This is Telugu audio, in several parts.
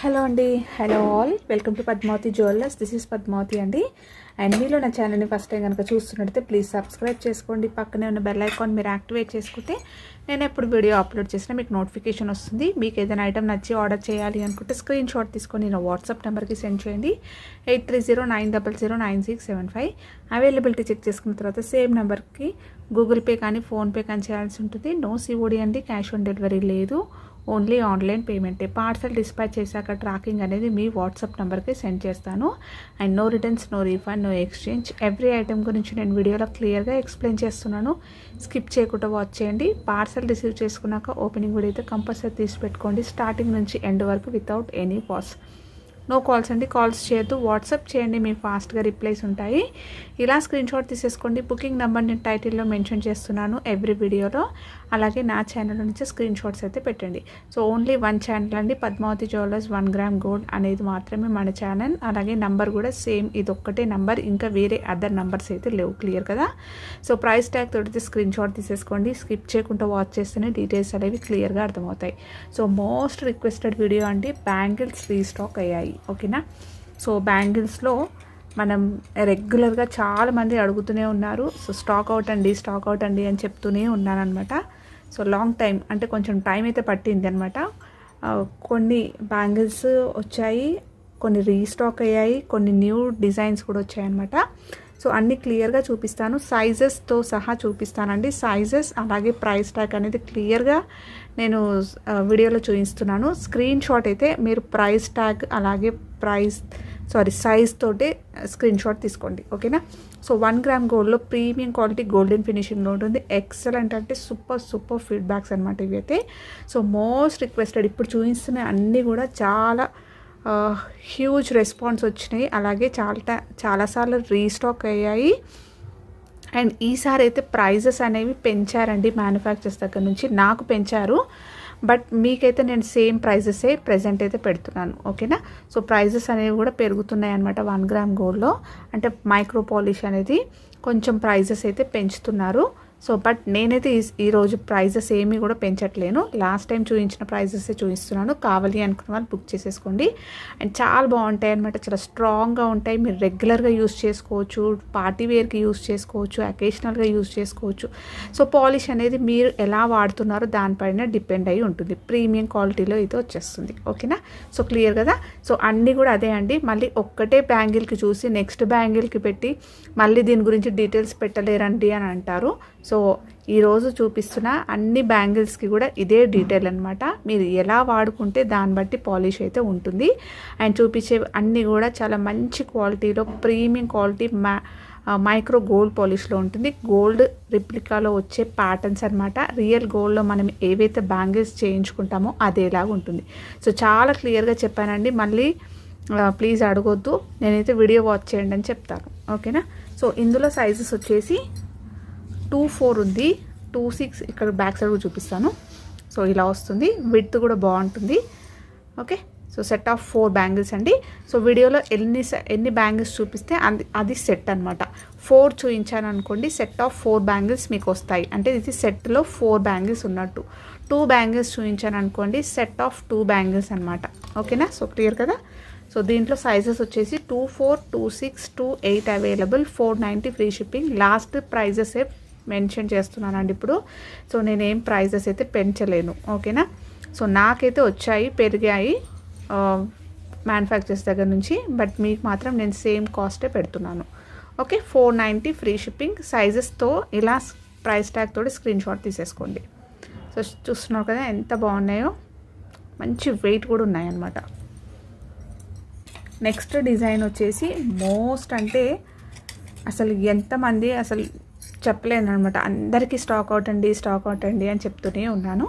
హలో అండి, hello all, welcome to Padmavathi jewellers. This is Padmavathi అండి. అండ్ మీలో నా ఛానల్ని ఫస్ట్ టైం కనుక చూస్తున్నట్టయితే ప్లీజ్ సబ్స్క్రైబ్ చేసుకోండి. పక్కనే ఉన్న బెల్ ఐకాన్ మీరు యాక్టివేట్ చేసుకుంటే నేను ఎప్పుడు వీడియో అప్లోడ్ చేసినా మీకు నోటిఫికేషన్ వస్తుంది. మీకు ఏదైనా ఐటమ్ నచ్చి ఆర్డర్ చేయాలి అనుకుంటే స్క్రీన్ షాట్ తీసుకొని నా వాట్సాప్ నెంబర్కి సెండ్ చేయండి. 8309009675. అవైలబిలిటీ చెక్ చేసుకున్న తర్వాత సేమ్ నెంబర్కి గూగుల్ పే కానీ ఫోన్పే కానీ చేయాల్సి ఉంటుంది. నో సిఓడి అండి, క్యాష్ ఆన్ డెలివరీ లేదు, ఓన్లీ ఆన్లైన్ పేమెంటే. పార్సల్ డిస్పాచ్ చేశాక ట్రాకింగ్ అనేది మీ వాట్సాప్ నెంబర్కి సెండ్ చేస్తాను. And no returns, no refund, no exchange. Every item గురించి నేను వీడియోలో క్లియర్గా ఎక్స్ప్లెయిన్ చేస్తున్నాను. స్కిప్ చేయకుండా వాచ్ చేయండి. పార్సల్ రిసీవ్ చేసుకున్నాక ఓపెనింగ్ వీడియో అయితే కంపల్సరీ తీసి పెట్టుకోండి, స్టార్టింగ్ నుంచి ఎండ్ వరకు without any pause. No calls అండి, కాల్స్ చేయొద్దు, వాట్సాప్ చేయండి, మీ ఫాస్ట్గా రిప్లైస్ ఉంటాయి. ఇలా స్క్రీన్ షాట్ తీసేసుకోండి. బుకింగ్ నెంబర్ నేను టైటిల్లో మెన్షన్ చేస్తున్నాను ఎవ్రీ వీడియోలో. అలాగే నా ఛానల్ నుంచి స్క్రీన్ షాట్స్ అయితే పెట్టండి. సో ఓన్లీ వన్ ఛానల్ అండి, పద్మావతి జ్యువెలర్స్ 1 గ్రామ్ గోల్డ్ అనేది మాత్రమే మన ఛానల్. అలాగే నంబర్ కూడా సేమ్, ఇది ఒక్కటే నంబర్, ఇంకా వేరే అదర్ నంబర్స్ అయితే లేవు. క్లియర్ కదా? సో ప్రైస్ ట్యాగ్ తోటి స్క్రీన్ షాట్ తీసేసుకోండి. స్కిప్ చేయకుండా వాచ్ చేస్తేనే డీటెయిల్స్ అనేవి క్లియర్గా అర్థమవుతాయి. సో మోస్ట్ రిక్వెస్టెడ్ వీడియో అండి, బ్యాంగిల్స్ రీస్టాక్ అయ్యాయి. ఓకేనా? సో బ్యాంగిల్స్లో మనం రెగ్యులర్గా చాలామంది అడుగుతూనే ఉన్నారు. సో స్టాక్ అవుట్ అండి, స్టాక్ అవుట్ అండి అని చెప్తూనే ఉన్నానమాట. సో లాంగ్ టైం అంటే కొంచెం టైం అయితే పట్టింది అనమాట. కొన్ని బ్యాంగిల్స్ వచ్చాయి, కొన్ని రీస్టాక్ అయ్యాయి, కొన్ని న్యూ డిజైన్స్ కూడా వచ్చాయన్నమాట. సో అన్నీ క్లియర్గా చూపిస్తాను, సైజెస్తో సహా చూపిస్తానండి. సైజెస్ అలాగే ప్రైస్ ట్యాగ్ అనేది క్లియర్గా నేను వీడియోలో చూపిస్తున్నాను. స్క్రీన్ షాట్ అయితే మీరు ప్రైస్ ట్యాగ్ అలాగే సైజ్ తోటే స్క్రీన్ షాట్ తీసుకోండి. ఓకేనా? సో 1 గ్రామ్ గోల్డ్లో ప్రీమియం క్వాలిటీ గోల్డెన్ ఫినిషింగ్లో ఉంటుంది. ఎక్సలెంట్ అంటే సూపర్ ఫీడ్బ్యాక్స్ అనమాట ఇవి అయితే. సో మోస్ట్ రిక్వెస్టెడ్, ఇప్పుడు చూపిస్తున్న అన్నీ కూడా చాలా హ్యూజ్ రెస్పాన్స్ వచ్చినాయి. అలాగే చాలాసార్లు రీస్టాక్ అయ్యాయి. అండ్ ఈసారి అయితే ప్రైజెస్ అనేవి పెంచారండి, మ్యానుఫ్యాక్చర్స్ దగ్గర నుంచి నాకు పెంచారు. బట్ మీకైతే నేను సేమ్ ప్రైజెసే ప్రజెంట్ అయితే పెడుతున్నాను. ఓకేనా? సో ప్రైజెస్ అనేవి కూడా పెరుగుతున్నాయి అనమాట 1 గ్రామ్ గోల్డ్లో. అంటే మైక్రో పాలిష్ అనేది కొంచెం ప్రైజెస్ అయితే పెంచుతున్నారు. సో బట్ నేనైతే ఈరోజు ప్రైజెస్ ఏమీ కూడా పెంచట్లేను, లాస్ట్ టైం చూపించిన ప్రైజెసే చూపిస్తున్నాను. కావాలి అనుకున్న వాళ్ళు బుక్ చేసేసుకోండి. అండ్ చాలా బాగుంటాయి అనమాట, చాలా స్ట్రాంగ్గా ఉంటాయి. మీరు రెగ్యులర్గా యూస్ చేసుకోవచ్చు, పార్టీ వేర్కి యూస్ చేసుకోవచ్చు, అకేషనల్గా యూస్ చేసుకోవచ్చు. సో పాలిష్ అనేది మీరు ఎలా వాడుతున్నారో దానిపైన డిపెండ్ అయ్యి ఉంటుంది. ప్రీమియం క్వాలిటీలో అయితే వచ్చేస్తుంది. ఓకేనా? సో క్లియర్ కదా? సో అన్నీ కూడా అదే అండి. మళ్ళీ ఒక్కటే బ్యాంగిల్కి చూసి నెక్స్ట్ బ్యాంగిల్కి పెట్టి మళ్ళీ దీని గురించి డీటెయిల్స్ పెట్టలేరండి అని అంటారు. సో ఈరోజు చూపిస్తున్న అన్ని బ్యాంగిల్స్కి కూడా ఇదే డీటెయిల్ అనమాట. మీరు ఎలా వాడుకుంటే దాన్ని బట్టి పాలిష్ అయితే ఉంటుంది. అండ్ చూపించే అన్నీ కూడా చాలా మంచి క్వాలిటీలో ప్రీమియం క్వాలిటీ మైక్రో గోల్డ్ పాలిష్లో ఉంటుంది. గోల్డ్ రిప్లికాలో వచ్చే ప్యాటర్న్స్ అనమాట. రియల్ గోల్డ్లో మనం ఏవైతే బ్యాంగిల్స్ చేయించుకుంటామో అదేలాగా ఉంటుంది. సో చాలా క్లియర్గా చెప్పానండి. మళ్ళీ ప్లీజ్ అడగొద్దు, నేనైతే వీడియో వాచ్ చేయండి అని చెప్తాను. ఓకేనా? సో ఇందులో సైజెస్ వచ్చేసి 2-4 ఉంది, 2-6 ఇక్కడ బ్యాక్ సైడ్ కూడా చూపిస్తాను. సో ఇలా వస్తుంది, విడ్త్ కూడా బాగుంటుంది. Okay? So set of 4 bangles అండి. సో వీడియోలో ఎన్ని బ్యాంగిల్స్ చూపిస్తే అది సెట్ అనమాట. 4 చూపించాను అనుకోండి, సెట్ ఆఫ్ 4 బ్యాంగిల్స్ మీకు వస్తాయి. అంటే ఇది సెట్లో 4 బ్యాంగిల్స్ ఉన్నట్టు. 2 బ్యాంగిల్స్ చూపించాను అనుకోండి, సెట్ ఆఫ్ 2 బ్యాంగిల్స్ అనమాట. ఓకేనా? సో క్లియర్ కదా? సో దీంట్లో సైజెస్ వచ్చేసి 2-4, 2-6, 2-8 available, 490 free shipping. Last prices mention చేస్తున్నానండి ఇప్పుడు. సో నేనేం ప్రైజెస్ అయితే పెంచలేను. ఓకేనా? సో నాకైతే వచ్చాయి, పెరిగాయి మ్యానుఫ్యాక్చర్స్ దగ్గర నుంచి. బట్ మీకు మాత్రం నేను సేమ్ కాస్టే పెడుతున్నాను. ఓకే? 490 free shipping. సైజెస్తో ఇలా ప్రైస్ ట్యాగ్ తోటి స్క్రీన్ షాట్ తీసేసుకోండి. సో చూస్తున్నారు కదా ఎంత బాగున్నాయో, మంచి వెయిట్ కూడా ఉన్నాయన్నమాట. నెక్స్ట్ డిజైన్ వచ్చేసి మోస్ట్ అంటే అసలు ఎంతమంది అసలు చెప్పలేను అనమాట. అందరికీ స్టాక్ అవుట్ అండి అని చెప్తూనే ఉన్నాను.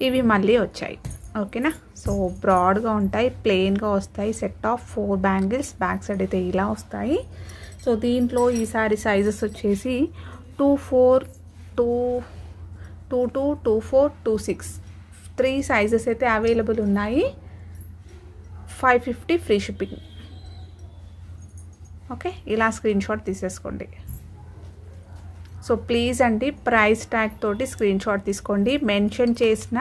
ఇవి మళ్ళీ వచ్చాయి. ఓకేనా? సో బ్రాడ్గా ఉంటాయి, ప్లెయిన్గా వస్తాయి. Set of 4 bangles, back side అయితే ఇలా వస్తాయి. సో దీంట్లో ఈసారి సైజెస్ వచ్చేసి 2-4, 2-2, 2-4, 2-6 3 సైజెస్ అయితే అవైలబుల్ ఉన్నాయి. 550 ఫ్రీ షిప్పింగ్. ఓకే? ఇలా స్క్రీన్ షాట్ తీసేసుకోండి. సో ప్లీజ్ అండి, ప్రైస్ ట్యాగ్ తోటి స్క్రీన్ షాట్ తీసుకోండి. మెన్షన్ చేసిన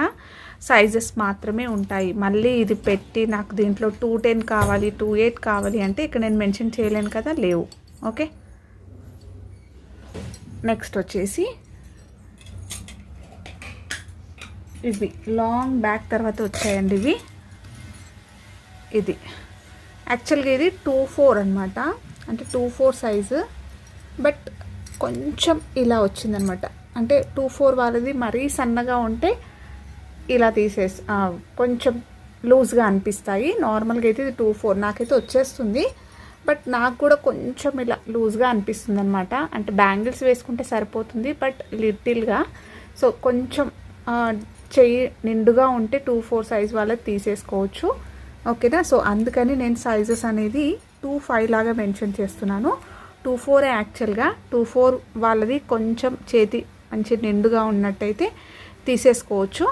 సైజెస్ మాత్రమే ఉంటాయి. మళ్ళీ ఇది పెట్టి నాకు దీంట్లో 210 కావాలి 28 కావాలి అంటే ఇక్కడ నేను మెన్షన్ చేయలేను కదా, లేవు. ఓకే, నెక్స్ట్ వచ్చేసి ఇవి లాంగ్ బ్యాక్ తర్వాత వచ్చాయండి ఇవి. ఇది యాక్చువల్గా ఇది 24 అనమాట, అంటే 24 సైజు, బట్ కొంచెం ఇలా వచ్చిందనమాట. అంటే 24 వాళ్ళది మరీ సన్నగా ఉంటే ఇలా కొంచెం లూజ్గా అనిపిస్తాయి. నార్మల్గా అయితే ఇది 24 నాకైతే వచ్చేస్తుంది, బట్ నాకు కూడా కొంచెం ఇలా లూజ్గా అనిపిస్తుంది అనమాట. అంటే బ్యాంగిల్స్ వేసుకుంటే సరిపోతుంది, బట్ లిటిల్గా. సో కొంచెం చెయ్యి నిండుగా ఉంటే 24 సైజ్ వాళ్ళది తీసేసుకోవచ్చు. ఓకేనా, సో అందుకని నేను సైజెస్ అనేది 25 లాగా మెన్షన్ చేస్తున్నాను. 24 యాక్చువల్గా. 24 వాళ్ళది కొంచెం చేతి మంచి నిండుగా ఉన్నట్టయితే తీసేసుకోవచ్చు.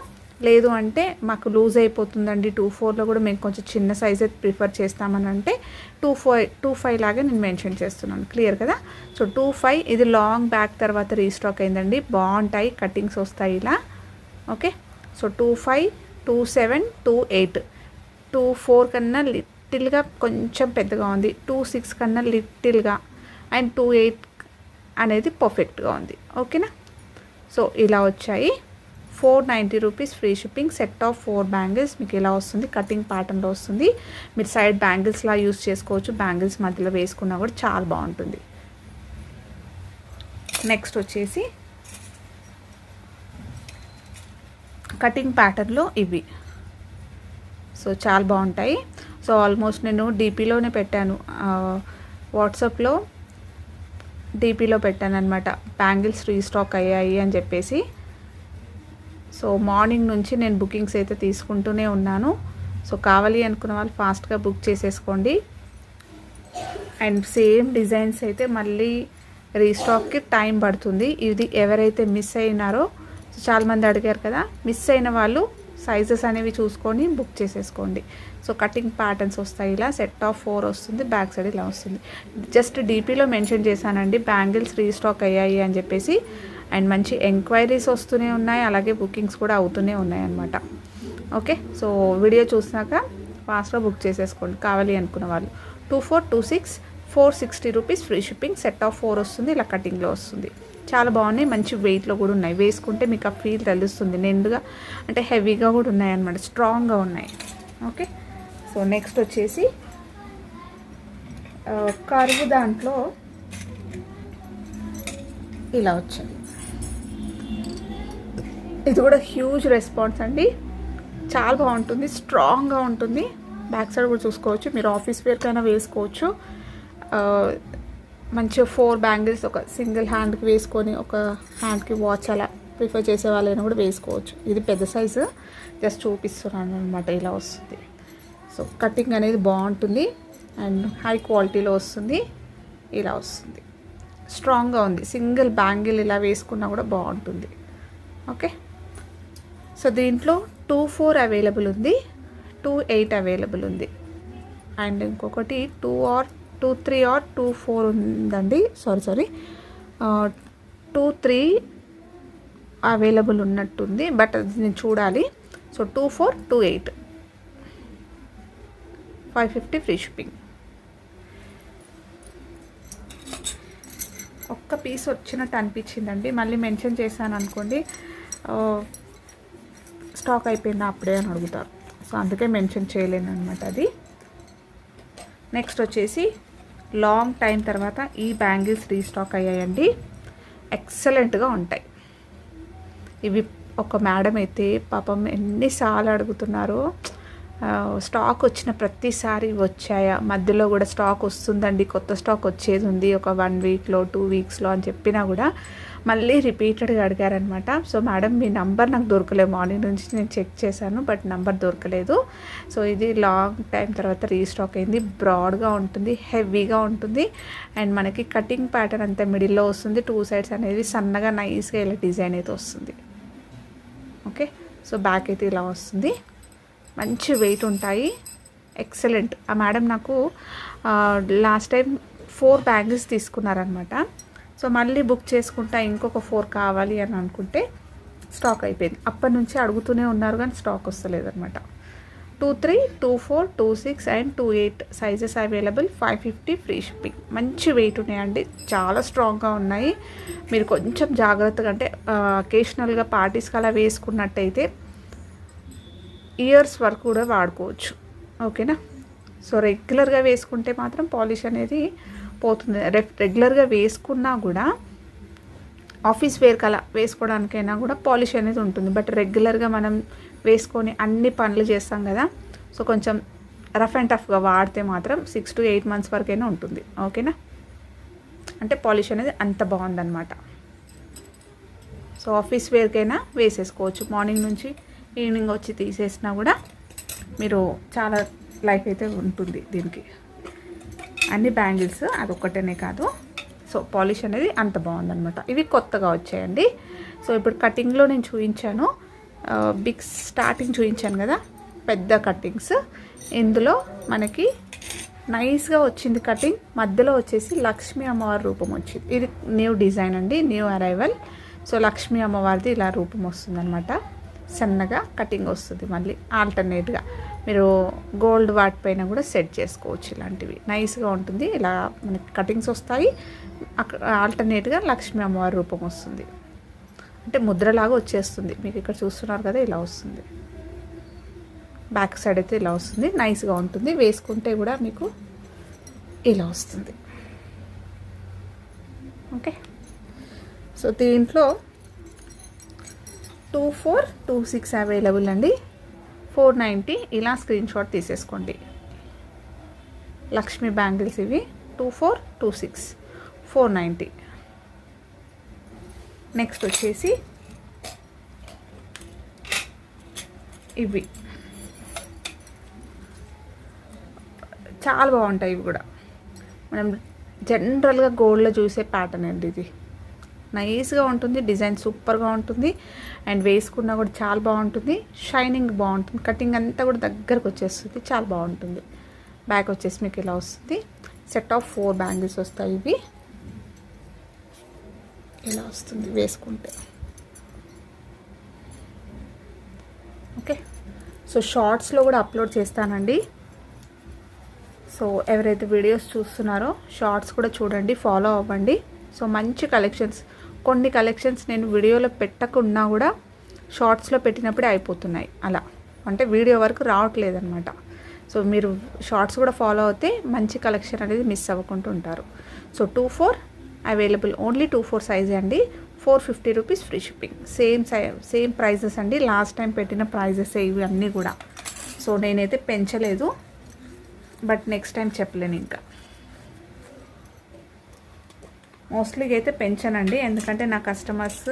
లేదు అంటే మాకు లూజ్ అయిపోతుందండి 24లో కూడా మేము కొంచెం చిన్న సైజే ప్రిఫర్ చేస్తామని అంటే 25 లాగా నేను మెన్షన్ చేస్తున్నాను. క్లియర్ కదా. సో 25 ఇది లాంగ్ బ్యాక్ తర్వాత రీస్టాక్ అయిందండి. బాగుంటాయి, కటింగ్స్ వస్తాయి ఇలా. ఓకే, సో 25, 27, 28, 24 కన్నా లిటిల్గా కొంచెం పెద్దగా ఉంది, 26 కన్నా లిటిల్గా, అండ్ 28 అనేది పర్ఫెక్ట్గా ఉంది. ఓకేనా, సో ఇలా వచ్చాయి. 490 rupees free shipping. Set of 4 bangles మీకు ఇలా వస్తుంది, కటింగ్ ప్యాటర్న్లో వస్తుంది. మీరు సైడ్ బ్యాంగిల్స్లా యూస్ చేసుకోవచ్చు, బ్యాంగిల్స్ మధ్యలో వేసుకున్నా కూడా చాలా బాగుంటుంది. నెక్స్ట్ వచ్చేసి కటింగ్ ప్యాటర్న్లో ఇవి. సో చాలా బాగుంటాయి. సో ఆల్మోస్ట్ నేను డీపీలోనే పెట్టాను, వాట్సాప్లో డీపీలో పెట్టాను అనమాట, బ్యాంగిల్స్ రీస్టాక్ అయ్యాయి అని చెప్పేసి. సో మార్నింగ్ నుంచి నేను బుకింగ్స్ అయితే తీసుకుంటూనే ఉన్నాను. సో కావాలి అనుకున్న వాళ్ళు ఫాస్ట్గా బుక్ చేసేసుకోండి. అండ్ సేమ్ డిజైన్స్ అయితే మళ్ళీ రీస్టాక్కి టైం పడుతుంది. ఇది ఎవరైతే మిస్ అయినారో, సో చాలామంది అడిగారు కదా, మిస్ అయిన వాళ్ళు సైజెస్ అనేవి చూసుకొని బుక్ చేసేసుకోండి. సో కటింగ్ ప్యాటర్న్స్ వస్తాయి ఇలా. సెట్ ఆఫ్ 4 వస్తుంది, బ్యాక్ సైడ్ ఇలా వస్తుంది. జస్ట్ డీపీలో మెన్షన్ చేశానండి బ్యాంగిల్స్ రీస్టాక్ అయ్యాయి అని చెప్పేసి. అండ్ మంచి ఎంక్వైరీస్ వస్తూనే ఉన్నాయి, అలాగే బుకింగ్స్ కూడా అవుతూనే ఉన్నాయి అన్నమాట. ఓకే, సో వీడియో చూసినాక ఫాస్ట్గా బుక్ చేసేసుకోండి కావాలి అనుకున్న వాళ్ళు. 24, 26, 460 rupees free shipping. Set of 4 వస్తుంది, ఇలా కటింగ్లో వస్తుంది. చాలా బాగున్నాయి, మంచి వెయిట్లో కూడా ఉన్నాయి. వేసుకుంటే మీకు ఆ ఫీల్ తెలుస్తుంది, నిండుగా అంటే హెవీగా కూడా ఉన్నాయి అన్నమాట, స్ట్రాంగ్గా ఉన్నాయి. ఓకే, సో నెక్స్ట్ వచ్చేసి కరువు దాంట్లో ఇలా వచ్చాయి. ఇది కూడా హ్యూజ్ రెస్పాన్స్ అండి, చాలా బాగుంటుంది, స్ట్రాంగ్గా ఉంటుంది. బ్యాక్ సైడ్ కూడా చూసుకోవచ్చు, మీరు ఆఫీస్ వేర్కైనా వేసుకోవచ్చు. మంచిగా 4 బ్యాంగిల్స్ ఒక సింగిల్ హ్యాండ్కి వేసుకొని ఒక హ్యాండ్కి వాచ్ అలా ప్రిఫర్ చేసే వాళ్ళైనా కూడా వేసుకోవచ్చు. ఇది పెద్ద సైజు, జస్ట్ చూపిస్తున్నాను అనమాట, ఇలా వస్తుంది. సో కటింగ్ అనేది బాగుంటుంది అండ్ హై క్వాలిటీలో వస్తుంది, ఇలా వస్తుంది. స్ట్రాంగ్గా ఉంది, సింగిల్ బ్యాంగిల్ ఇలా వేసుకున్నా కూడా బాగుంటుంది. ఓకే, సో దీంట్లో 24 అవైలబుల్ ఉంది, 28 అవైలబుల్ ఉంది, అండ్ ఇంకొకటి 23 or 24 ఉందండి. సారీ 23 అవైలబుల్ ఉన్నట్టుంది, బట్ అది నేను చూడాలి. So 24, 28, 550 free shipping. ఒక్క పీస్ వచ్చినట్టు అనిపించిందండి, మళ్ళీ మెన్షన్ చేశాను అనుకోండి స్టాక్ అయిపోయిందా అప్పుడే అని అడుగుతారు. సో అందుకే మెన్షన్ చేయలేను అనమాట అది. నెక్స్ట్ వచ్చేసి లాంగ్ టైం తర్వాత ఈ బ్యాంగిల్స్ రీస్టాక్ అయ్యాయండి, ఎక్సలెంట్గా ఉంటాయి ఇవి. ఒక మేడం అయితే పాపం ఎన్నిసార్లు అడుగుతున్నారో, స్టాక్ వచ్చిన ప్రతిసారి వచ్చాయా, మధ్యలో కూడా స్టాక్ వస్తుందండి, కొత్త స్టాక్ వచ్చేది ఉంది ఒక 1 వీక్లో 2 వీక్స్లో అని చెప్పినా కూడా మళ్ళీ రిపీటెడ్గా అడిగారనమాట. సో మేడం మీ నంబర్ నాకు దొరకలేదు, మార్నింగ్ నుంచి నేను చెక్ చేశాను బట్ నంబర్ దొరకలేదు. సో ఇది లాంగ్ టైం తర్వాత రీస్టాక్ అయింది, బ్రాడ్గా ఉంటుంది, హెవీగా ఉంటుంది, అండ్ మనకి కటింగ్ ప్యాటర్న్ అంతా మిడిల్లో వస్తుంది, 2 సైడ్స్ అనేది సన్నగా నైస్గా ఇలా డిజైన్ అయితే వస్తుంది. ఓకే, సో బ్యాక్ అయితే ఇలా వస్తుంది, మంచి వెయిట్ ఉంటాయి, ఎక్సలెంట్. ఆ మేడం నాకు లాస్ట్ టైం 4 బ్యాంగిల్స్ తీసుకున్నారనమాట. సో మళ్ళీ బుక్ చేసుకుంటా ఇంకొక 4 కావాలి అని అనుకుంటే స్టాక్ అయిపోయింది. అప్పటి నుంచి అడుగుతూనే ఉన్నారు కానీ స్టాక్ వస్తలేదు అనమాట. 23, 24, 26 and 28 sizes available. 550 free shipping. మంచి వెయిట్ ఉన్నాయండి, చాలా స్ట్రాంగ్గా ఉన్నాయి. మీరు కొంచెం జాగ్రత్తగా అంటే అకేషనల్గా పార్టీస్కి అలా వేసుకున్నట్టయితే ఇయర్స్ వరకు కూడా వాడుకోవచ్చు. ఓకేనా. సో రెగ్యులర్గా వేసుకుంటే మాత్రం పాలిష్ అనేది పోతుంది. రెగ్యులర్గా వేసుకున్నా కూడా ఆఫీస్ వేర్కి అలా వేసుకోవడానికైనా కూడా పాలిష్ అనేది ఉంటుంది. బట్ రెగ్యులర్గా మనం వేసుకొని అన్ని పనులు చేస్తాం కదా, సో కొంచెం రఫ్ అండ్ టఫ్గా వాడితే మాత్రం 6 to 8 months వరకైనా ఉంటుంది. ఓకేనా. అంటే పాలిష్ అనేది అంత బాగుందన్నమాట. సో ఆఫీస్ వేర్కైనా వేసేసుకోవచ్చు. మార్నింగ్ నుంచి ఈవినింగ్ వచ్చి తీసేసినా కూడా మీరు చాలా లైఫ్ అయితే ఉంటుంది దీనికి. అన్ని బ్యాంగిల్స్ అదొక్కటనే కాదు. సో పాలిష్ అనేది అంత బాగుందన్నమాట. ఇవి కొత్తగా వచ్చాయండి. సో ఇప్పుడు కటింగ్లో నేను చూపించాను, బిగ్ స్టార్టింగ్ చూపించాను కదా, పెద్ద కటింగ్స్. ఇందులో మనకి నైస్గా వచ్చింది కటింగ్. మధ్యలో వచ్చేసి లక్ష్మీ అమ్మవారి రూపం వచ్చింది. ఇది న్యూ డిజైన్ అండి, న్యూ అరైవల్. సో లక్ష్మీ అమ్మవారిది ఇలా రూపం వస్తుంది అనమాట. సన్నగా కటింగ్ వస్తుంది. మళ్ళీ ఆల్టర్నేట్గా మీరు గోల్డ్ వాటిపైన కూడా సెట్ చేసుకోవచ్చు. ఇలాంటివి నైస్గా ఉంటుంది. ఇలా మనకి కటింగ్స్ వస్తాయి. అక్కడ ఆల్టర్నేట్గా లక్ష్మీ అమ్మవారి రూపం వస్తుంది. అంటే ముద్రలాగా వచ్చేస్తుంది. మీకు ఇక్కడ చూస్తున్నారు కదా, ఇలా వస్తుంది. బ్యాక్ సైడ్ అయితే ఇలా వస్తుంది. నైస్గా ఉంటుంది. వేసుకుంటే కూడా మీకు ఇలా వస్తుంది. ఓకే. సో దీంట్లో 24, 26 అవైలబుల్ అండి. 490 ఇలా స్క్రీన్ షాట్ తీసేసుకోండి. లక్ష్మీ బ్యాంగిల్స్ ఇవి. 24, 26, 490. నెక్స్ట్ వచ్చేసి ఇవి చాలా బాగుంటాయి. ఇవి కూడా మనం జనరల్గా గోల్డ్లో చూసే ప్యాటర్న్ అండి. ఇది నైస్గా ఉంటుంది. డిజైన్ సూపర్గా ఉంటుంది. అండ్ వేసుకున్నా కూడా చాలా బాగుంటుంది. షైనింగ్ బాగుంటుంది. కటింగ్ అంతా కూడా దగ్గరకు వచ్చేస్తుంది. చాలా బాగుంటుంది. బ్యాక్ వచ్చేసి మీకు ఇలా వస్తుంది. సెట్ ఆఫ్ 4 బ్యాంగిల్స్ వస్తాయి. ఇవి ఇలా వస్తుంది వేసుకుంటే. ఓకే. సో షార్ట్స్లో కూడా అప్లోడ్ చేస్తానండి. సో ఎవరైతే వీడియోస్ చూస్తున్నారో షార్ట్స్ కూడా చూడండి, ఫాలో అవ్వండి. సో మంచి కలెక్షన్స్. కొన్ని కలెక్షన్స్ నేను వీడియోలో పెట్టకుండా కూడా షార్ట్స్లో పెట్టినప్పుడే అయిపోతున్నాయి. అలా అంటే వీడియో వరకు రావట్లేదన్నమాట. సో మీరు షార్ట్స్ కూడా ఫాలో అవుతే మంచి కలెక్షన్ అనేది మిస్ అవ్వకుండా ఉంటారు. So 24 available. ఓన్లీ 24 సైజ్ అండి. 450 rupees free shipping. Same prices అండి. లాస్ట్ టైం పెట్టిన ప్రైజెస్ ఇవి అన్నీ కూడా. సో నేనైతే పెంచలేదు, బట్ నెక్స్ట్ టైం చెప్పలేను. ఇంకా మోస్ట్లీ అయితే పెంచానండి, ఎందుకంటే నా కస్టమర్స్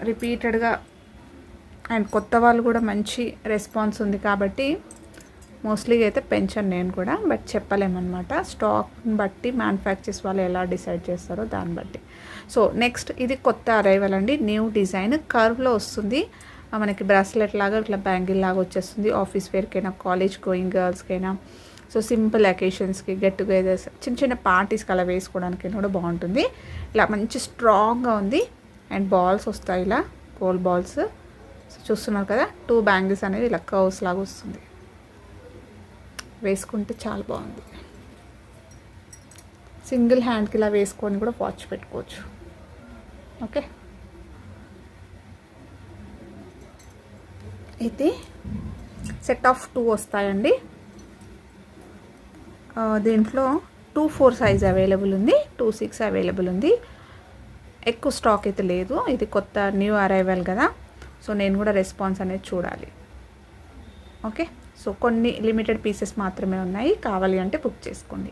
రిపీటెడ్గా అండ్ కొత్త వాళ్ళు కూడా మంచి రెస్పాన్స్ ఉంది కాబట్టి మోస్ట్లీ అయితే పెంచాను నేను కూడా. బట్ చెప్పలేమన్నమాట. స్టాక్ని బట్టి మ్యానుఫ్యాక్చర్స్ వాళ్ళు ఎలా డిసైడ్ చేస్తారో దాన్ని బట్టి. సో నెక్స్ట్ ఇది కొత్త అరైవల్ అండి. న్యూ డిజైన్ కర్వ్లో వస్తుంది. మనకి బ్రాస్లెట్ లాగా ఇట్లా బ్యాంగిల్ లాగా వచ్చేస్తుంది. ఆఫీస్ వేర్కైనా, కాలేజ్ గోయింగ్ గర్ల్స్కైనా, సో సింపుల్ అకేషన్స్కి, గెట్ టుగెదర్స్, చిన్న చిన్న పార్టీస్కి అలా వేసుకోవడానికి కూడా బాగుంటుంది. ఇలా మంచి స్ట్రాంగ్గా ఉంది. అండ్ బాల్స్ వస్తాయి ఇలా, గోల్డ్ బాల్స్. సో చూస్తున్నారు కదా, 2 బ్యాంగిల్స్ అనేది ఇలా కర్వ్స్ లాగా వస్తుంది. వేసుకుంటే చాలా బాగుంది. సింగిల్ హ్యాండ్కి ఇలా వేసుకొని కూడా వాచ్ పెట్టుకోవచ్చు. ఓకే. అయితే సెట్ ఆఫ్ 2 వస్తాయండి. దీంట్లో 24 సైజ్ అవైలబుల్ ఉంది, 26 అవైలబుల్ ఉంది. ఎక్కువ స్టాక్ అయితే లేదు. ఇది కొత్త న్యూ అరైవల్ కదా, సో నేను కూడా రెస్పాన్స్ అనేది చూడాలి. ఓకే. సో కొన్ని లిమిటెడ్ పీసెస్ మాత్రమే ఉన్నాయి. కావాలి అంటే బుక్ చేసుకోండి.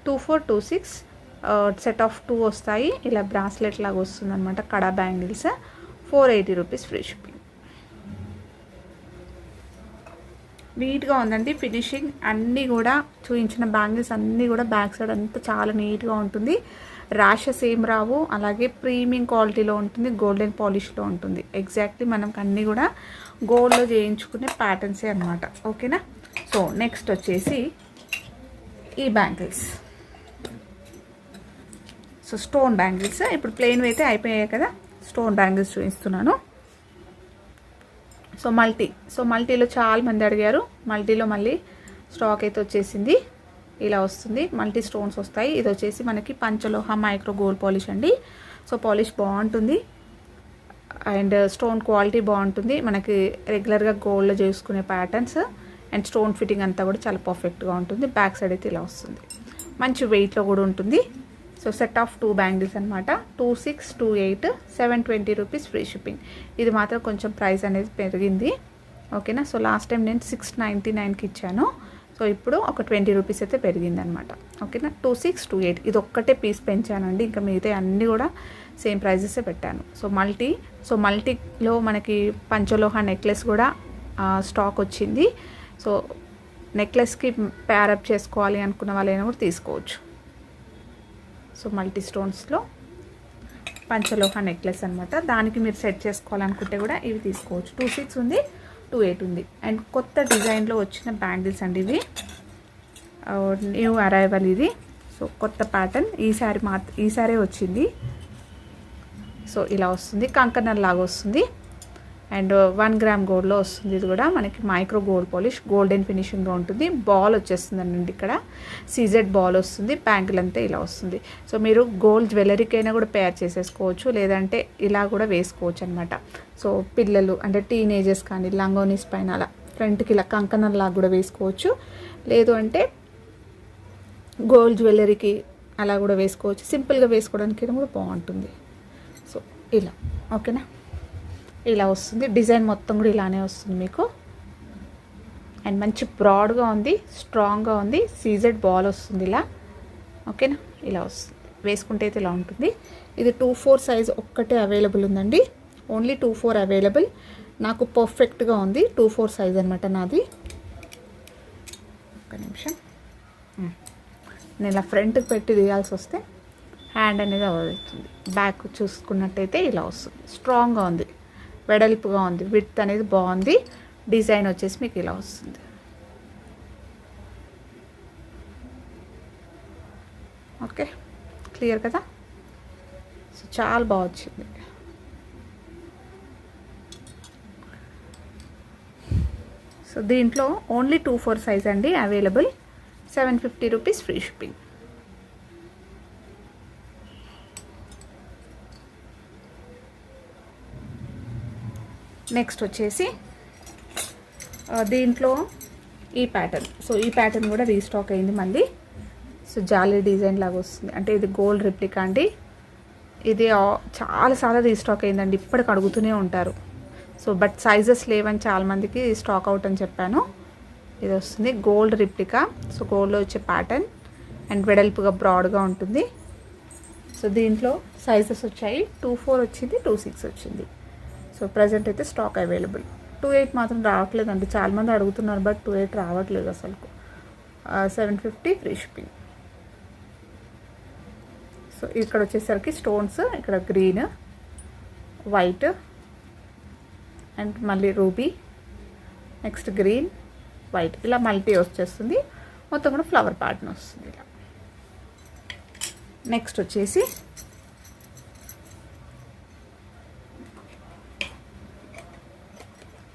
24, 26 సెట్ ఆఫ్ 2 వస్తాయి. ఇలా బ్రాస్లెట్ లాగా వస్తుంది అనమాట. కడా బ్యాంగిల్స్. 480 rupees free shipping. నీట్గా ఉందండి ఫినిషింగ్. అన్నీ కూడా చూపించిన బ్యాంగిల్స్ అన్నీ కూడా బ్యాక్ సైడ్ అంతా చాలా నీట్గా ఉంటుంది. ర్యాషెస్ ఏం రావు. అలాగే ప్రీమియం క్వాలిటీలో ఉంటుంది. గోల్డెన్ పాలిష్లో ఉంటుంది. ఎగ్జాక్ట్లీ మనకు అన్నీ కూడా గోల్డ్లో చేయించుకునే ప్యాటర్న్సే అనమాట. ఓకేనా. సో నెక్స్ట్ వచ్చేసి ఈ బ్యాంగిల్స్. So stone bangles. ఇప్పుడు ప్లెయిన్ అయితే అయిపోయాయి కదా, స్టోన్ బ్యాంగిల్స్ చూపిస్తున్నాను. మల్టీలో చాలా మంది అడిగారు. మల్టీలో మళ్ళీ స్టాక్ అయితే వచ్చేసింది. ఇలా వస్తుంది, మల్టీ స్టోన్స్ వస్తాయి. ఇది వచ్చేసి మనకి పంచలోహ మైక్రో గోల్డ్ పాలిష్ అండి. సో పాలిష్ బాగుంటుంది అండ్ స్టోన్ క్వాలిటీ బాగుంటుంది. మనకి రెగ్యులర్గా గోల్డ్లో చేసుకునే ప్యాటర్న్స్ అండ్ స్టోన్ ఫిట్టింగ్ అంతా కూడా చాలా పర్ఫెక్ట్గా ఉంటుంది. బ్యాక్ సైడ్ అయితే ఇలా వస్తుంది, మంచి వెయిట్లో కూడా ఉంటుంది. సో సెట్ ఆఫ్ 2 బ్యాంగిల్స్ అనమాట. 2628 720 రూపీస్ ఫ్రీ షిప్పింగ్. ఇది మాత్రం కొంచెం ప్రైస్ అనేది పెరిగింది, ఓకేనా. సో లాస్ట్ టైం నేను 699కి ఇచ్చాను. సో ఇప్పుడు ఒక 20 రూపీస్ అయితే పెరిగిందనమాట, ఓకేనా. 2628 ఇది ఒక్కటే పీస్ పెంచానండి, ఇంకా మిగతా అన్నీ కూడా సేమ్ ప్రైజెసే పెట్టాను. సో మల్టీలో మనకి పంచలోహ నెక్లెస్ కూడా స్టాక్ వచ్చింది. సో నెక్లెస్కి ప్యారప్ చేసుకోవాలి అనుకున్న వాళ్ళైనా కూడా తీసుకోవచ్చు. సో మల్టీ స్టోన్స్లో పంచలోహ నెక్లెస్ అనమాట. దానికి మీరు సెట్ చేసుకోవాలనుకుంటే కూడా ఇవి తీసుకోవచ్చు. 26 ఉంది, 28 ఉంది. అండ్ కొత్త డిజైన్లో వచ్చిన బ్యాంగిల్స్ అండి ఇవి, న్యూ అరైవల్ ఇది. సో కొత్త ప్యాటర్న్ ఈసారి వచ్చింది. సో ఇలా వస్తుంది, కంకణం లాగా వస్తుంది అండ్ 1 గ్రామ్ గోల్డ్లో వస్తుంది. ఇది కూడా మనకి మైక్రో గోల్డ్ పాలిష్, గోల్డెన్ ఫినిషింగ్గా ఉంటుంది. బాల్ వచ్చేస్తుందండి, ఇక్కడ సీజెడ్ బాల్ వస్తుంది. బ్యాంగిల్ అంతా ఇలా వస్తుంది. సో మీరు గోల్డ్ జ్యువెలరీకైనా కూడా పేర్ చేసేసుకోవచ్చు, లేదంటే ఇలా కూడా వేసుకోవచ్చు అనమాట. సో పిల్లలు అంటే టీనేజర్స్ కానీ లంగోనీస్ పైన అలా ఫ్రంట్కి ఇలా కంకణం లాగా కూడా వేసుకోవచ్చు, లేదు అంటే గోల్డ్ జ్యువెలరీకి అలా కూడా వేసుకోవచ్చు. సింపుల్గా వేసుకోవడానికి కూడా బాగుంటుంది. సో ఇలా, ఓకేనా. ఇలా వస్తుంది, డిజైన్ మొత్తం కూడా ఇలానే వస్తుంది మీకు. అండ్ మంచి బ్రాడ్గా ఉంది, స్ట్రాంగ్గా ఉంది. సీజెడ్ బాల్ వస్తుంది ఇలా, ఓకేనా. ఇలా వస్తుంది, వేసుకుంటే అయితే ఇలా ఉంటుంది. ఇది 2-4 సైజ్ ఒక్కటే అవైలబుల్ ఉందండి, ఓన్లీ 2-4 అవైలబుల్. నాకు పర్ఫెక్ట్గా ఉంది 2-4 సైజ్ అనమాట నాది. ఒక్క నిమిషం, నేను ఇలా ఫ్రంట్కి పెట్టి తీయాల్సి వస్తే హ్యాండ్ అనేది అవుతుంది. బ్యాక్ చూసుకున్నట్టయితే ఇలా వస్తుంది, స్ట్రాంగ్గా ఉంది, వెడల్పుగా ఉంది, విడ్త్ అనేది బాగుంది. డిజైన్ వచ్చేసి మీకు ఇలా వస్తుంది, ఓకే. క్లియర్ కదా. సో చాలా బాగా వచ్చింది. సో దీంట్లో ఓన్లీ 2-4 సైజ్ అండి available. 750 rupees free shipping. Next వచ్చేసి దీంట్లో ఈ ప్యాటర్న్. సో ఈ ప్యాటర్న్ కూడా రీస్టాక్ అయింది మళ్ళీ. సో జాలీ డిజైన్ లాగా వస్తుంది, అంటే ఇది గోల్డ్ రిప్లికా అండి. ఇది చాలా రీస్టాక్ అయిందండి, ఇప్పటికి అడుగుతూనే ఉంటారు. సో బట్ సైజెస్ లేవని చాలామందికి స్టాక్ అవుట్ అని చెప్పాను. ఇది వస్తుంది గోల్డ్ రిప్లికా. సో గోల్డ్లో వచ్చే ప్యాటర్న్ అండ్ వెడల్పుగా బ్రాడ్గా ఉంటుంది. సో దీంట్లో సైజెస్ వచ్చాయి, 2-4 వచ్చింది, 2-6 వచ్చింది. సో ప్రజెంట్ అయితే స్టాక్ అవైలబుల్. 2-8 మాత్రం రావట్లేదండి, చాలామంది అడుగుతున్నారు, బట్ 2-8 రావట్లేదు అసలు. 750 ఫ్రీ షిప్పింగ్. సో ఇక్కడ వచ్చేసరికి స్టోన్స్, ఇక్కడ గ్రీన్, వైట్ అండ్ మళ్ళీ రూబీ, నెక్స్ట్ గ్రీన్, వైట్, ఇలా మల్టీ వచ్చేస్తుంది. మొత్తం కూడా ఫ్లవర్ ప్యాటర్న్ వస్తుంది ఇలా. నెక్స్ట్ వచ్చేసి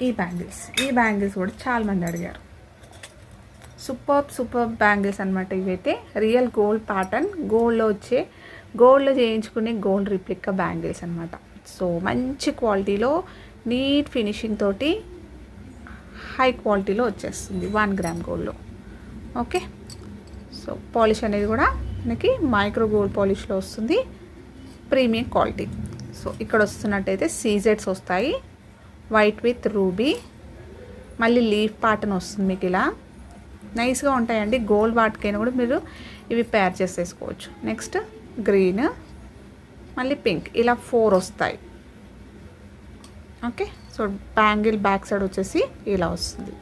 ఈ బ్యాంగిల్స్ కూడా చాలామంది అడిగారు. సూపర్ బ్యాంగిల్స్ అనమాట ఇవైతే. రియల్ గోల్డ్ ప్యాటర్న్, గోల్డ్లో చేయించుకునే గోల్డ్ రిప్లికా బ్యాంగిల్స్ అనమాట. సో మంచి క్వాలిటీలో నీట్ ఫినిషింగ్ తోటి హై క్వాలిటీలో వచ్చేస్తుంది 1 గ్రామ్ గోల్డ్లో, ఓకే. సో పాలిష్ అనేది కూడా మనకి మైక్రో గోల్డ్ పాలిష్లో వస్తుంది, ప్రీమియం క్వాలిటీ. సో ఇక్కడ వస్తున్నట్టయితే సీజెడ్స్ వస్తాయి, వైట్ విత్ రూబీ, మళ్ళీ లీఫ్ ప్యాటర్న్ వస్తుంది మీకు ఇలా. నైస్గా ఉంటాయండి, గోల్డ్ వాటికైనా కూడా మీరు ఇవి పేర్ చేసేసుకోవచ్చు. నెక్స్ట్ గ్రీన్, మళ్ళీ పింక్, ఇలా 4 వస్తాయి, okay. So bangle back side వచ్చేసి ఇలా వస్తుంది.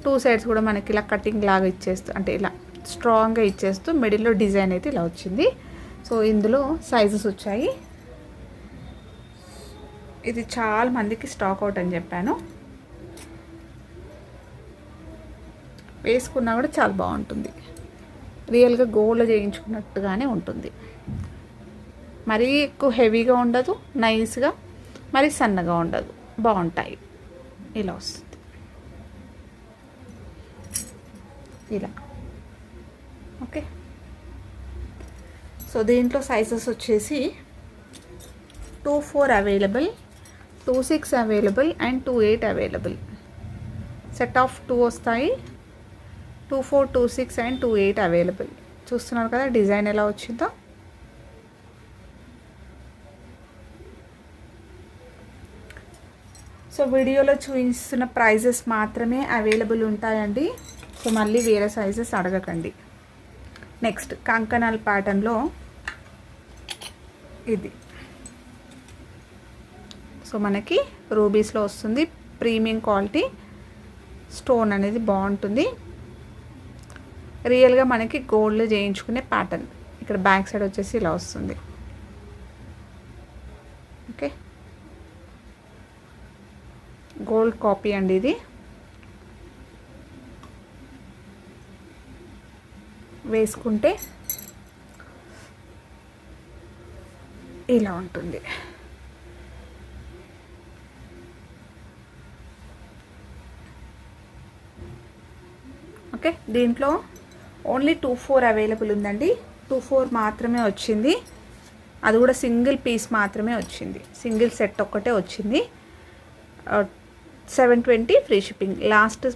2 సైడ్స్ కూడా మనకి ఇలా కటింగ్ లాగా ఇచ్చేస్తూ, అంటే ఇలా స్ట్రాంగ్గా ఇచ్చేస్తూ మిడిల్లో డిజైన్ అయితే ఇలా వచ్చింది. సో ఇందులో సైజెస్ వచ్చాయి. ఇది చాలా మందికి స్టాక్ అవుట్ అని చెప్పాను. వేసుకున్నా కూడా చాలా బాగుంటుంది, రియల్గా గోల్డ్లో చేయించుకున్నట్టుగానే ఉంటుంది. మరీ ఎక్కువ హెవీగా ఉండదు, నైస్గా, మరీ సన్నగా ఉండదు, బాగుంటాయి. ఇలా వస్తుంది, ఇలా. ఓకే, సో దీంట్లో సైజెస్ వచ్చేసి 2-4 available, 2-6 available and 2-8 available. Set of 2 వస్తాయి, 2-4, 2-6 అండ్ 2-8 అవైలబుల్. చూస్తున్నారు కదా డిజైన్ ఎలా వచ్చిందో. సో వీడియోలో చూపిస్తున్న ప్రైజెస్ మాత్రమే అవైలబుల్ ఉంటాయండి. సో మళ్ళీ వేరే సైజెస్ అడగకండి. నెక్స్ట్ కంకణాల ప్యాటర్న్లో ఇది. సో మనకి రూబీస్లో వస్తుంది, ప్రీమియం క్వాలిటీ, స్టోన్ అనేది బాగుంటుంది. రియల్గా మనకి గోల్డ్లో చేయించుకునే ప్యాటర్న్. ఇక్కడ బ్యాక్ సైడ్ వచ్చేసి ఇలా వస్తుంది. ఓకే, గోల్డ్ కాపీ అండి ఇది. వేసుకుంటే ఇలా ఉంటుంది. ఓకే, దీంట్లో ఓన్లీ 2-4 అవైలబుల్ ఉందండి. 2-4 మాత్రమే వచ్చింది, అది కూడా సింగిల్ పీస్ మాత్రమే వచ్చింది, సింగిల్ సెట్ ఒక్కటే వచ్చింది. 720 ఫ్రీ షిప్పింగ్. లాస్ట్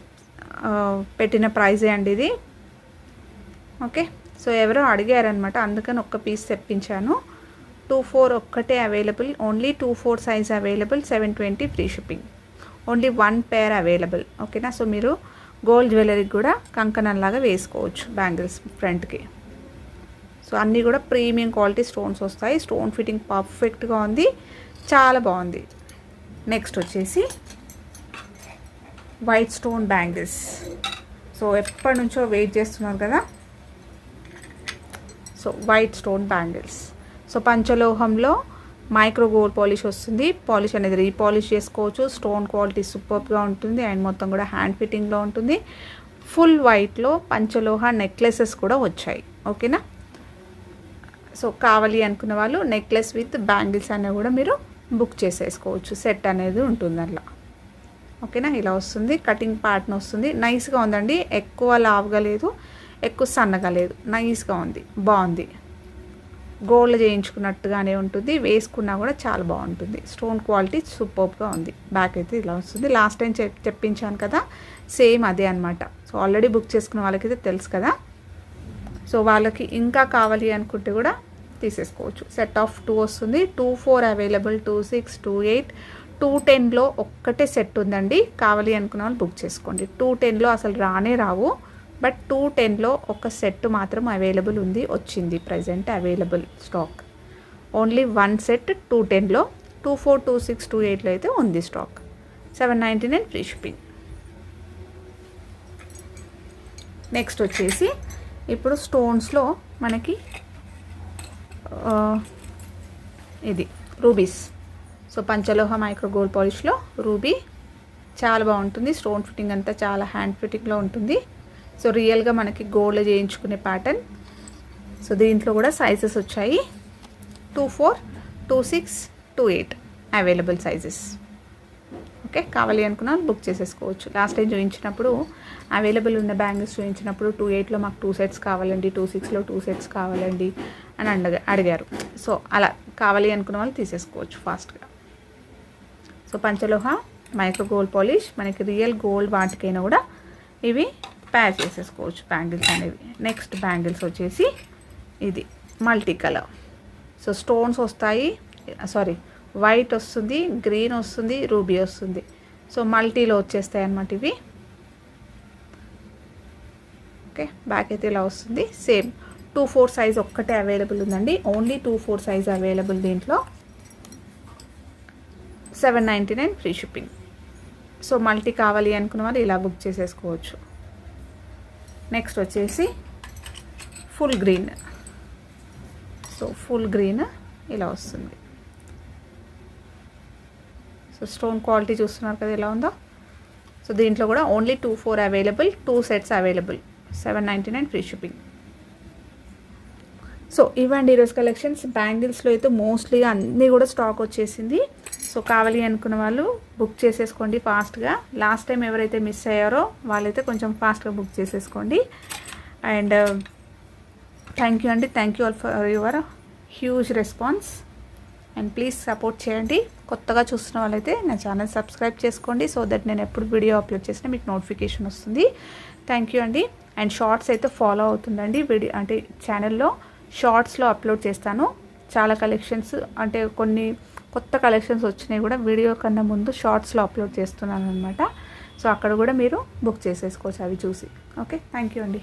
పెట్టిన ప్రైజే అండి ఇది. ఓకే, సో ఎవరో అడిగారనమాట, అందుకని ఒక్క పీస్ తెప్పించాను. 2-4 ఒక్కటే available, only 2-4 size available, 720 free shipping. Only 1 పేర్ అవైలబుల్. ఓకేనా, సో మీరు గోల్డ్ జ్యువెలరీకి కూడా కంకణంలాగా వేసుకోవచ్చు బ్యాంగిల్స్ ఫ్రంట్కి. సో అన్నీ కూడా ప్రీమియం క్వాలిటీ స్టోన్స్ వస్తాయి. స్టోన్ ఫిట్టింగ్ పర్ఫెక్ట్గా ఉంది, చాలా బాగుంది. నెక్స్ట్ వచ్చేసి వైట్ స్టోన్ బ్యాంగిల్స్. సో ఎప్పటి నుంచో వెయిట్ చేస్తున్నారు కదా. So white stone bangles. So పంచలోహంలో మైక్రో గోల్డ్ పాలిష్ వస్తుంది. పాలిష్ అనేది రీపాలిష్ చేసుకోవచ్చు. స్టోన్ క్వాలిటీ సూపర్గా ఉంటుంది అండ్ మొత్తం కూడా హ్యాండ్ ఫిట్టింగ్లో ఉంటుంది. ఫుల్ వైట్లో పంచలోహ నెక్లెసెస్ కూడా వచ్చాయి. ఓకేనా, సో కావాలి అనుకున్న వాళ్ళు నెక్లెస్ విత్ బ్యాంగిల్స్ అనేవి కూడా మీరు బుక్ చేసేసుకోవచ్చు. సెట్ అనేది ఉంటుంది అలా. ఓకేనా, ఇలా వస్తుంది. కటింగ్ ప్యాటర్న్ వస్తుంది, నైస్గా ఉందండి. ఎక్కువ లావుగా లేదు, ఎక్కువ సన్నగా లేదు, నైస్గా ఉంది, బాగుంది. గోల్డ్ చేయించుకున్నట్టుగానే ఉంటుంది, వేసుకున్నా కూడా చాలా బాగుంటుంది. స్టోన్ క్వాలిటీ సూపర్గా ఉంది. బ్యాక్ అయితే ఇలా వస్తుంది. లాస్ట్ టైం చెప్పించాను కదా, సేమ్ అదే అనమాట. సో ఆల్రెడీ బుక్ చేసుకున్న వాళ్ళకైతే తెలుసు కదా. సో వాళ్ళకి ఇంకా కావాలి అనుకుంటే కూడా తీసేసుకోవచ్చు. సెట్ ఆఫ్ 2 వస్తుంది. 2-4 అవైలబుల్, 2-6, 2-8, 210లో ఒక్కటే సెట్ ఉందండి. కావాలి అనుకున్న వాళ్ళు బుక్ చేసుకోండి. 210లో అసలు రానే రావు, బట్ 210లో ఒక సెట్ మాత్రం అవైలబుల్ ఉంది, వచ్చింది present available stock. Only 1 set 210లో. 2-4, 2-6, 2-8లో అయితే ఉంది స్టాక్. 799 free shipping. నెక్స్ట్ వచ్చేసి ఇప్పుడు స్టోన్స్లో మనకి ఇది రూబీస్. సో పంచలోహ మైక్రో గోల్డ్ పాలిష్లో రూబీ చాలా బాగుంటుంది. స్టోన్ ఫిట్టింగ్ అంతా చాలా హ్యాండ్ ఫిట్టింగ్లో ఉంటుంది. సో రియల్గా మనకి గోల్డ్ చేయించుకునే ప్యాటర్న్. సో దీంట్లో కూడా సైజెస్ వచ్చాయి. 2-4, 2-6, 2-8 అవైలబుల్ సైజెస్. ఓకే, కావాలి అనుకున్నా బుక్ చేసేసుకోవచ్చు. లాస్ట్ టైం చూపించినప్పుడు అవైలబుల్ ఉన్న బ్యాంగిల్స్ చూపించినప్పుడు 2-8లో మాకు 2 సెట్స్ కావాలండి, 2-6లో 2 సెట్స్ కావాలండి అని అడిగారు. సో అలా కావాలి అనుకున్న వాళ్ళు తీసేసుకోవచ్చు ఫాస్ట్గా. సో పంచలోహ మైక్రో గోల్డ్ పాలిష్, మనకి రియల్ గోల్డ్ వాటికైనా కూడా ఇవి ప్యాక్ చేసేసుకోవచ్చు బ్యాంగిల్స్ అనేవి. నెక్స్ట్ బ్యాంగిల్స్ వచ్చేసి ఇది మల్టీ కలర్. సో స్టోన్స్ వస్తాయి, సారీ వైట్ వస్తుంది, గ్రీన్ వస్తుంది, రూబీ వస్తుంది. సో మల్టీలో వచ్చేస్తాయి అన్నమాట ఇవి. ఓకే, బ్యాక్ అయితే ఇలా వస్తుంది. సేమ్ 2-4 సైజ్ ఒక్కటే అవైలబుల్ ఉందండి. ఓన్లీ 2-4 సైజ్ అవైలబుల్ దీంట్లో. 799 ఫ్రీ షిప్పింగ్. సో మల్టీ కావాలి అనుకున్న వాళ్ళు ఇలా బుక్ చేసేసుకోవచ్చు. నెక్స్ట్ వచ్చేసి full green. So full green ఇలా వస్తుంది. సో స్టోన్ క్వాలిటీ చూస్తున్నారు కదా ఎలా ఉందో. సో దీంట్లో కూడా only 2-4 available, 2 sets available. 799 free shipping. So ఇవ్వండి ఈరోజు కలెక్షన్స్. బ్యాంగిల్స్లో అయితే మోస్ట్లీ అన్నీ కూడా స్టాక్ వచ్చేసింది. సో కావాలి అనుకున్న వాళ్ళు బుక్ చేసేసుకోండి ఫాస్ట్గా. లాస్ట్ టైం ఎవరైతే మిస్ అయ్యారో వాళ్ళైతే కొంచెం ఫాస్ట్గా బుక్ చేసేసుకోండి. అండ్ థ్యాంక్ యూ అండి. Thank you all for your huge response. And please support చేయండి. కొత్తగా చూస్తున్న వాళ్ళైతే నా ఛానల్ సబ్స్క్రైబ్ చేసుకోండి, సో దట్ నేను ఎప్పుడు వీడియో అప్లోడ్ చేసినా మీకు నోటిఫికేషన్ వస్తుంది. థ్యాంక్ యూ అండి. అండ్ షార్ట్స్ అయితే ఫాలో అవుతుందండి. వీడియో అంటే ఛానల్లో షార్ట్స్లో అప్లోడ్ చేస్తాను. చాలా కలెక్షన్స్ అంటే కొన్ని కొత్త కలెక్షన్స్ వచ్చినాయి కూడా వీడియో కన్నా ముందు షార్ట్స్లో అప్లోడ్ చేస్తున్నాను అనమాట. సో అక్కడ కూడా మీరు బుక్ చేసేసుకోవచ్చు అవి చూసి. ఓకే, థ్యాంక్ యూ అండి.